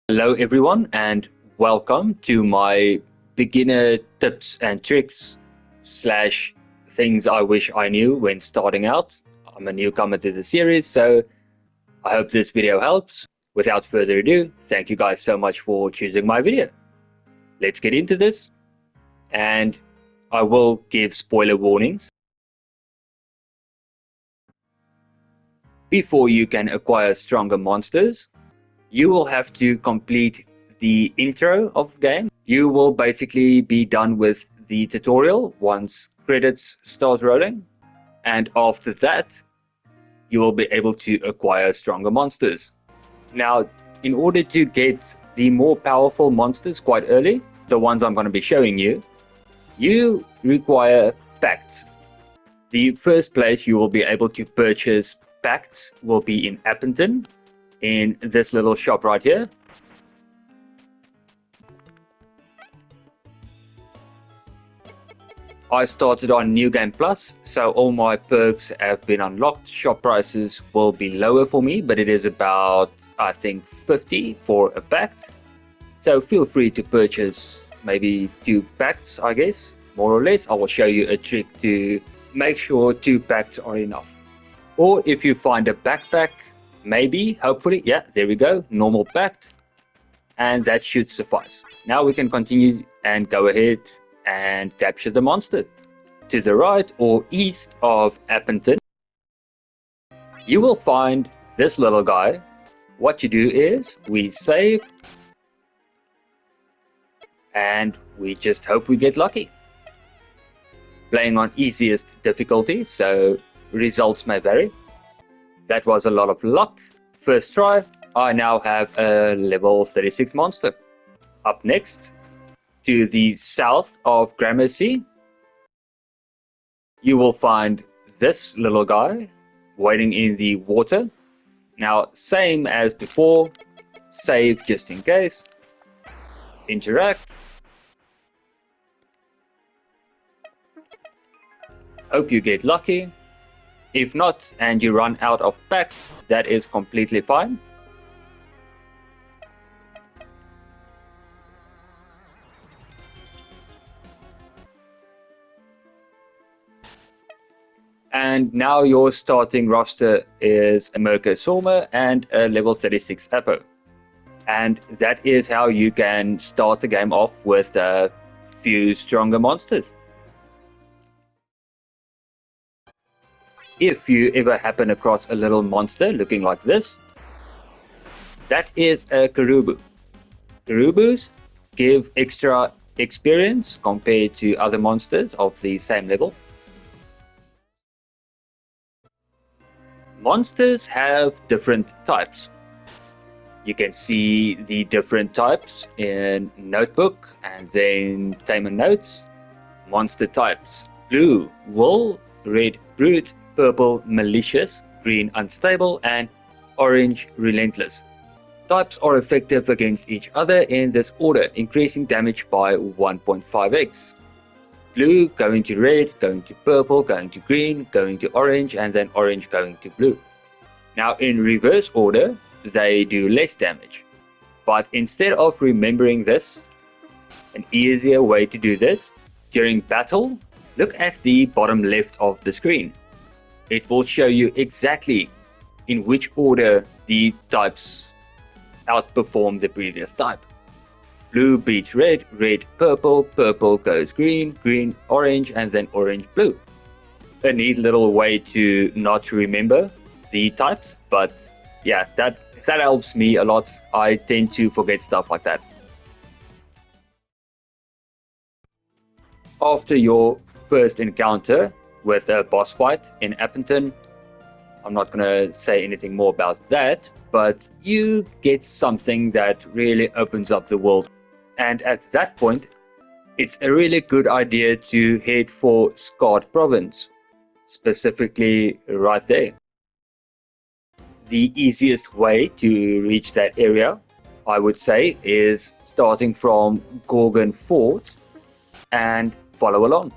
Hello everyone and welcome to my beginner tips and tricks slash things I wish I knew when starting out. I'm a newcomer to the series, so I hope this video helps. Without further ado, thank you guys so much for choosing my video. Let's get into this, and I will give spoiler warnings. Before you can acquire stronger monsters, you will have to complete the intro of the game. You will basically be done with the tutorial once credits start rolling, and after that you will be able to acquire stronger monsters. Now, in order to get the more powerful monsters quite early, the ones I'm going to be showing you, you require pacts. The first place you will be able to purchase pacts will be in Appleton, in this little shop right here. I started on New Game Plus, so all my perks have been unlocked. Shop prices will be lower for me, but it is about, I think, 50 for a pact. So feel free to purchase maybe 2 pacts, I guess, more or less. I will show you a trick to make sure 2 pacts are enough. Or if you find a backpack, maybe, hopefully, yeah, there we go, normal pact, and that should suffice. Now we can continue and go ahead and capture the monster. To the right or east of Appleton, you will find this little guy. What you do is we save and we just hope we get lucky. Playing on easiest difficulty, so results may vary. That was a lot of luck. First try, I now have a level 36 monster. Up next, to the south of Gramercy, you will find this little guy waiting in the water. Now, same as before, save just in case, interact. Hope you get lucky. If not, and you run out of packs, that is completely fine. And now your starting roster is a Merker Sorma and a level 36 Apo. And that is how you can start the game off with a few stronger monsters. If you ever happen across a little monster looking like this, that is a Karubu. Karubus give extra experience compared to other monsters of the same level. Monsters have different types. You can see the different types in Notebook and then Tamer Notes. Monster types: blue, wool; red, brute; purple, malicious; green, unstable; and orange, relentless. Types are effective against each other in this order, increasing damage by 1.5x. Blue going to red, going to purple, going to green, going to orange, and then orange going to blue. Now in reverse order, they do less damage. But instead of remembering this, an easier way to do this, during battle, look at the bottom left of the screen. It will show you exactly in which order the types outperform the previous type. Blue beats red, red purple, purple goes green, green orange, and then orange blue. A neat little way to not remember the types, but yeah, that helps me a lot. I tend to forget stuff like that. After your first encounter with a boss fight in Appleton, I'm not going to say anything more about that, but you get something that really opens up the world. And at that point, it's a really good idea to head for Scarred Province, specifically right there. The easiest way to reach that area, I would say, is starting from Gorgon Fort and follow along.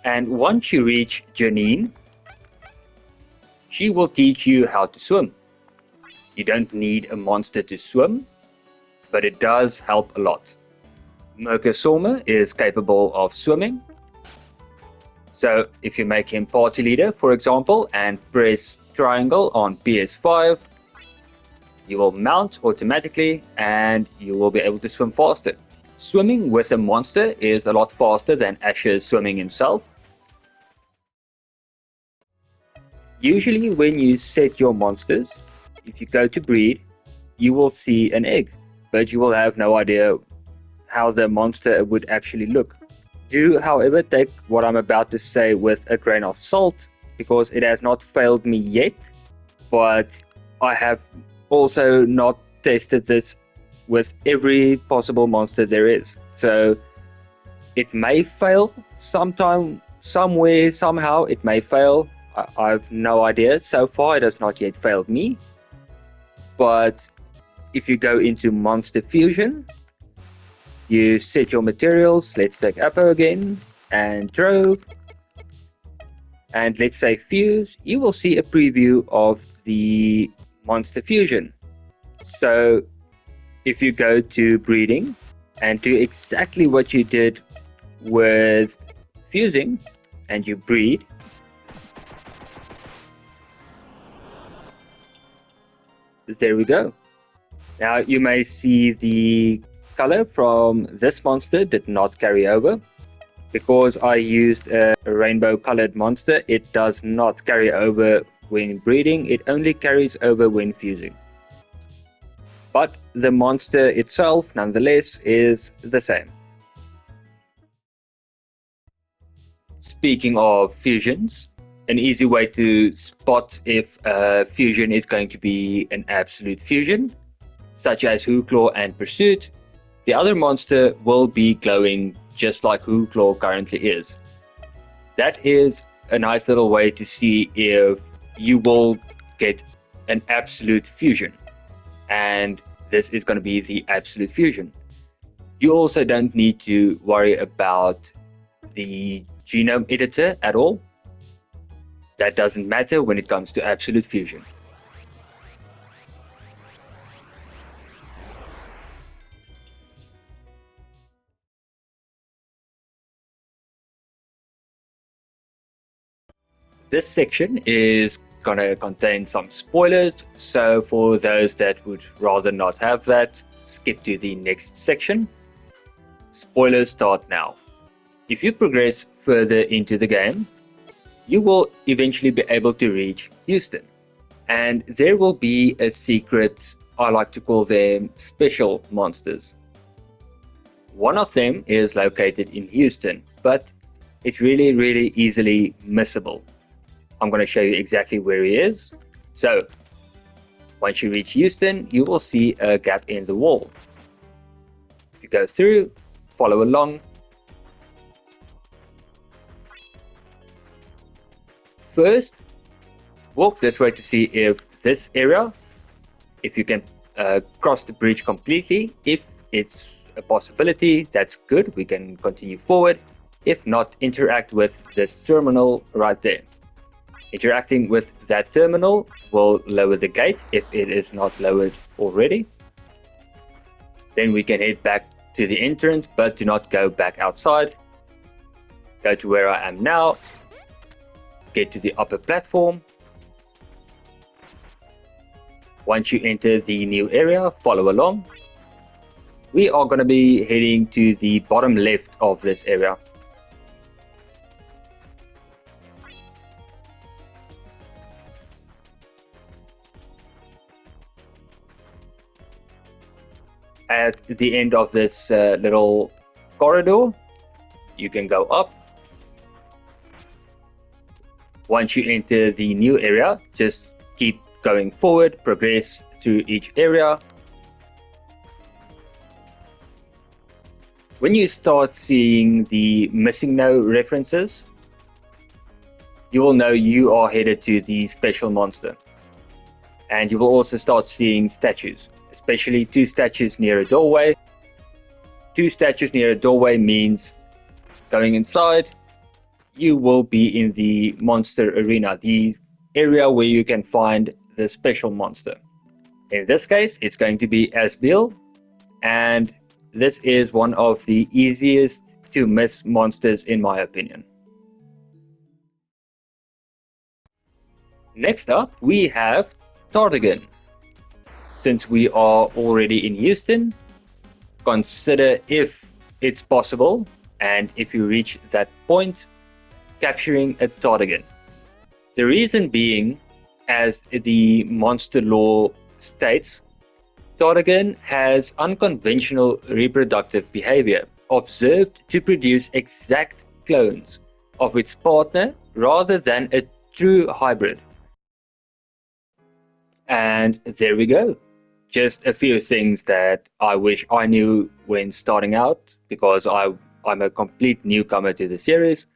And once you reach Janine, she will teach you how to swim. You don't need a monster to swim, but it does help a lot. Mercosoma is capable of swimming. So if you make him party leader, for example, and press triangle on PS5, you will mount automatically and you will be able to swim faster. Swimming with a monster is a lot faster than Asher swimming himself. Usually when you set your monsters, if you go to breed, you will see an egg, but you will have no idea how the monster would actually look. Do, however, take what I'm about to say with a grain of salt, because it has not failed me yet, but I have also not tested this with every possible monster there is. So it may fail sometime, somewhere, somehow, it may fail. I've no idea. So far, it has not yet failed me. But if you go into Monster Fusion, you set your materials. Let's take Apo again and Drove. And let's say Fuse. You will see a preview of the Monster Fusion. So if you go to breeding and do exactly what you did with fusing and you breed, there we go. Now you may see the color from this monster did not carry over. Because I used a rainbow colored monster, it does not carry over when breeding, it only carries over when fusing. But the monster itself, nonetheless, is the same. Speaking of fusions, an easy way to spot if a fusion is going to be an absolute fusion, such as Hooclaw and Pursuit, the other monster will be glowing just like Hooclaw currently is. That is a nice little way to see if you will get an absolute fusion. And this is going to be the absolute fusion. You also don't need to worry about the genome editor at all. That doesn't matter when it comes to absolute fusion. This section is going to contain some spoilers, so for those that would rather not have that, skip to the next section. Spoilers start now. If you progress further into the game, you will eventually be able to reach Houston. And there will be a secret, I like to call them special monsters. One of them is located in Houston, but it's really easily missable. I'm going to show you exactly where he is. So, once you reach Houston, you will see a gap in the wall. If you go through, follow along. First, walk this way to see if this area, if you can cross the bridge completely. If it's a possibility, that's good. We can continue forward. If not, interact with this terminal right there. Interacting with that terminal will lower the gate if it is not lowered already. Then we can head back to the entrance, but do not go back outside. Go to where I am now. Get to the upper platform. Once you enter the new area, follow along. We are going to be heading to the bottom left of this area. At the end of this little corridor, you can go up. Once you enter the new area, just keep going forward, progress through each area. When you start seeing the missing no references, you will know you are headed to the special monster. And you will also start seeing statues, especially 2 statues near a doorway. 2 statues near a doorway means going inside, you will be in the monster arena, the area where you can find the special monster. In this case, it's going to be Asbiel, and this is one of the easiest to miss monsters in my opinion. Next up, we have Tardigan. Since we are already in Houston, consider if it's possible, and if you reach that point, capturing a Tardigan. The reason being, as the monster lore states, Tardigan has unconventional reproductive behavior, observed to produce exact clones of its partner rather than a true hybrid. And there we go. Just a few things that I wish I knew when starting out, because I'm a complete newcomer to the series,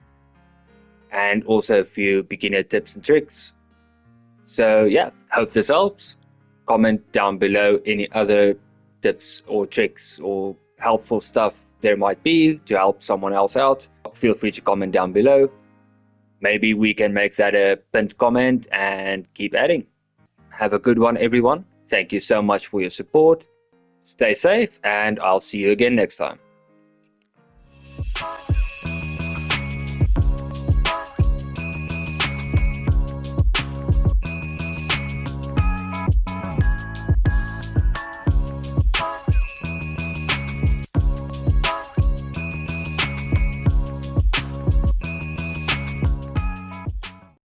and also a few beginner tips and tricks. So yeah, hope this helps. Comment down below any other tips or tricks or helpful stuff there might be to help someone else out. Feel free to comment down below. Maybe we can make that a pinned comment and keep adding. Have a good one, everyone. Thank you so much for your support. Stay safe, and I'll see you again next time.